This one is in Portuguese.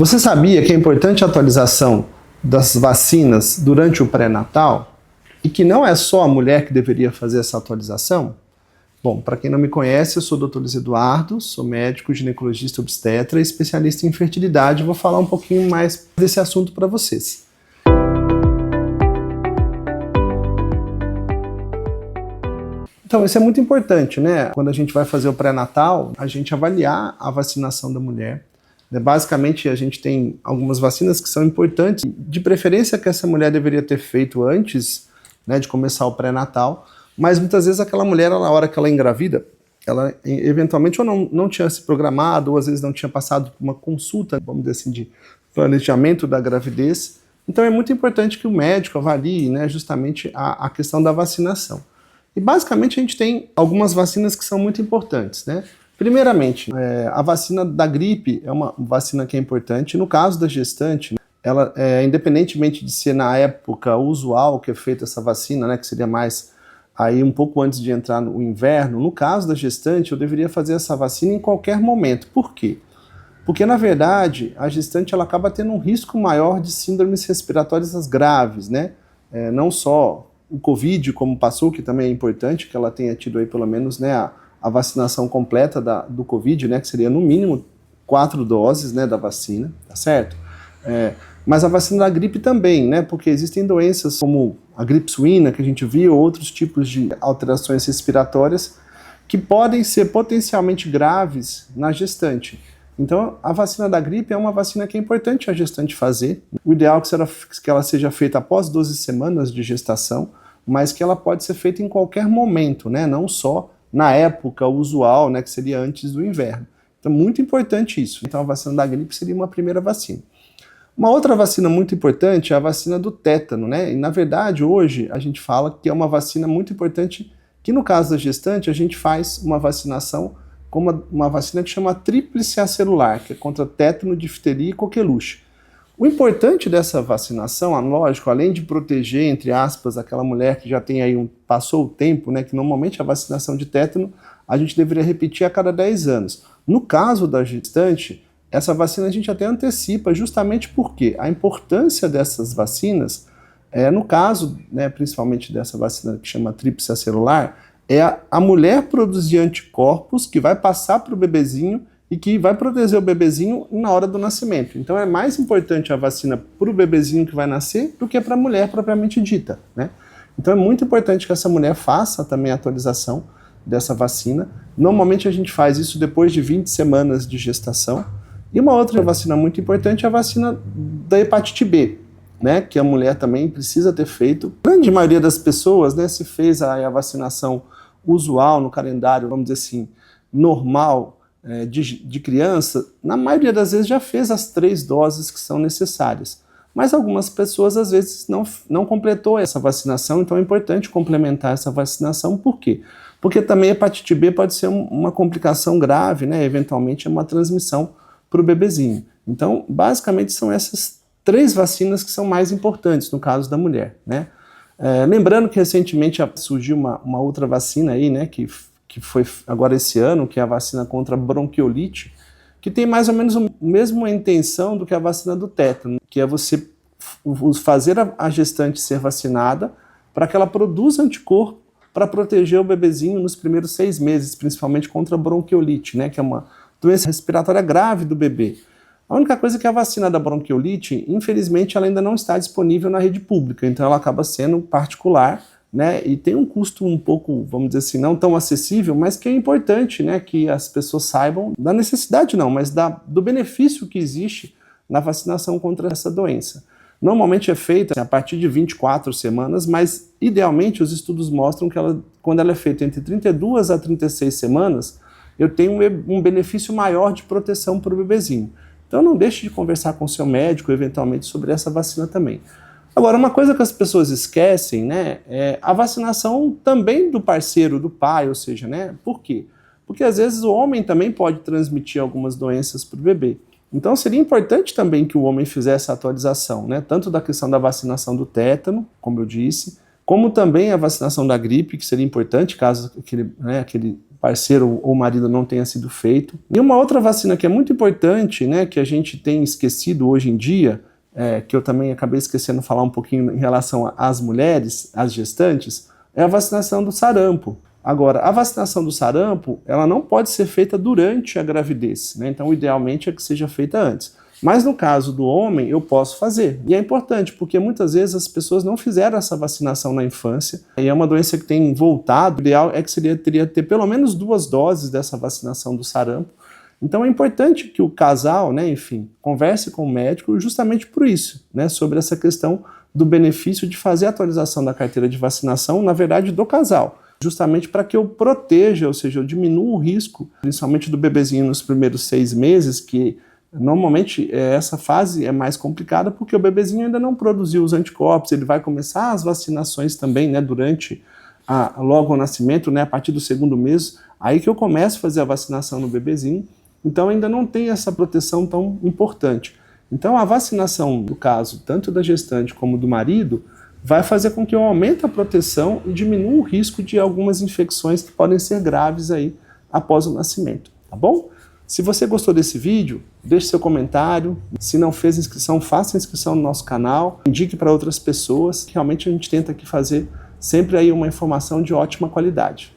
Você sabia que é importante a atualização das vacinas durante o pré-natal? E que não é só a mulher que deveria fazer essa atualização? Bom, para quem não me conhece, eu sou o Dr. Luiz Eduardo, sou médico, ginecologista obstetra e especialista em fertilidade. Vou falar um pouquinho mais desse assunto para vocês. Então, isso é muito importante, né? Quando a gente vai fazer o pré-natal, a gente avaliar a vacinação da mulher. Basicamente, a gente tem algumas vacinas que são importantes, de preferência que essa mulher deveria ter feito antes, né, de começar o pré-natal, mas muitas vezes aquela mulher, na hora que ela engravida, ela eventualmente ou não tinha se programado, ou às vezes não tinha passado por uma consulta, vamos dizer assim, de planejamento da gravidez. Então é muito importante que o médico avalie, né, justamente a questão da vacinação. E basicamente a gente tem algumas vacinas que são muito importantes, né? Primeiramente, a vacina da gripe é uma vacina que é importante. No caso da gestante, ela, independentemente de ser na época usual que é feita essa vacina, né, que seria mais aí um pouco antes de entrar no inverno, no caso da gestante, eu deveria fazer essa vacina em qualquer momento. Por quê? Porque, na verdade, a gestante ela acaba tendo um risco maior de síndromes respiratórias graves, né? Não só o Covid, como passou, que também é importante, que ela tenha tido aí pelo menos, né, a vacinação completa do Covid, né, que seria no mínimo 4 doses, né, da vacina, tá certo? Mas a vacina da gripe também, né, porque existem doenças como a gripe suína, que a gente viu, outros tipos de alterações respiratórias que podem ser potencialmente graves na gestante. Então, a vacina da gripe é uma vacina que é importante a gestante fazer. O ideal é que ela seja feita após 12 semanas de gestação, mas que ela pode ser feita em qualquer momento, né? Não só na época usual, né, que seria antes do inverno. Então, muito importante isso. Então, a vacina da gripe seria uma primeira vacina. Uma outra vacina muito importante é a vacina do tétano, né? E, na verdade, hoje a gente fala que é uma vacina muito importante, que no caso da gestante a gente faz uma vacinação como uma vacina que chama tríplice acelular, que é contra tétano, difteria e coqueluche. O importante dessa vacinação, lógico, além de proteger, entre aspas, aquela mulher que já tem aí passou o tempo, né, que normalmente a vacinação de tétano a gente deveria repetir a cada 10 anos. No caso da gestante, essa vacina a gente até antecipa, justamente porque a importância dessas vacinas, no caso, né, principalmente dessa vacina que chama tríplice acelular, é a mulher produzir anticorpos que vai passar para o bebezinho e que vai proteger o bebezinho na hora do nascimento. Então é mais importante a vacina para o bebezinho que vai nascer do que para a mulher propriamente dita, né? Então é muito importante que essa mulher faça também a atualização dessa vacina. Normalmente a gente faz isso depois de 20 semanas de gestação. E uma outra vacina muito importante é a vacina da hepatite B, né? Que a mulher também precisa ter feito. A grande maioria das pessoas, né, se fez a vacinação usual no calendário, vamos dizer assim, normal, de criança, na maioria das vezes já fez as 3 doses que são necessárias. Mas algumas pessoas às vezes não completou essa vacinação, então é importante complementar essa vacinação. Por quê? Porque também a hepatite B pode ser uma complicação grave, né? Eventualmente é uma transmissão para o bebezinho. Então, basicamente são essas 3 vacinas que são mais importantes no caso da mulher, né? Lembrando que recentemente surgiu uma outra vacina aí, né, que foi agora esse ano, que é a vacina contra bronquiolite, que tem mais ou menos a mesma intenção do que a vacina do tétano, que é você fazer a gestante ser vacinada para que ela produza anticorpo para proteger o bebezinho nos primeiros 6 meses, principalmente contra a bronquiolite, né, que é uma doença respiratória grave do bebê. A única coisa é que a vacina da bronquiolite, infelizmente, ela ainda não está disponível na rede pública, então ela acaba sendo particular, né, e tem um custo um pouco, vamos dizer assim, não tão acessível, mas que é importante, né, que as pessoas saibam da necessidade não, mas do benefício que existe na vacinação contra essa doença. Normalmente é feita a partir de 24 semanas, mas idealmente os estudos mostram que quando ela é feita entre 32 a 36 semanas, eu tenho um benefício maior de proteção para o bebezinho. Então não deixe de conversar com o seu médico, eventualmente, sobre essa vacina também. Agora, uma coisa que as pessoas esquecem, né, é a vacinação também do parceiro, do pai, ou seja, né, por quê? Porque às vezes o homem também pode transmitir algumas doenças para o bebê. Então seria importante também que o homem fizesse a atualização, né, tanto da questão da vacinação do tétano, como eu disse, como também a vacinação da gripe, que seria importante caso aquele parceiro ou marido não tenha sido feito. E uma outra vacina que é muito importante, né, que a gente tem esquecido hoje em dia, que eu também acabei esquecendo de falar um pouquinho em relação às mulheres, às gestantes, é a vacinação do sarampo. Agora, a vacinação do sarampo, ela não pode ser feita durante a gravidez, né? Então, idealmente é que seja feita antes. Mas no caso do homem, eu posso fazer. E é importante, porque muitas vezes as pessoas não fizeram essa vacinação na infância, e é uma doença que tem voltado. O ideal é que teria que ter pelo menos 2 doses dessa vacinação do sarampo. Então é importante que o casal, né, enfim, converse com o médico justamente por isso, né, sobre essa questão do benefício de fazer a atualização da carteira de vacinação, na verdade, do casal. Justamente para que eu proteja, ou seja, eu diminua o risco, principalmente do bebezinho nos primeiros 6 meses, que normalmente essa fase é mais complicada porque o bebezinho ainda não produziu os anticorpos, ele vai começar as vacinações também, né, durante logo ao nascimento, né, a partir do 2º mês, aí que eu começo a fazer a vacinação no bebezinho, então ainda não tem essa proteção tão importante. Então a vacinação, no caso, tanto da gestante como do marido, vai fazer com que eu aumente a proteção e diminua o risco de algumas infecções que podem ser graves aí após o nascimento, tá bom? Se você gostou desse vídeo, deixe seu comentário. Se não fez inscrição, faça inscrição no nosso canal, indique para outras pessoas. Realmente a gente tenta aqui fazer sempre aí uma informação de ótima qualidade.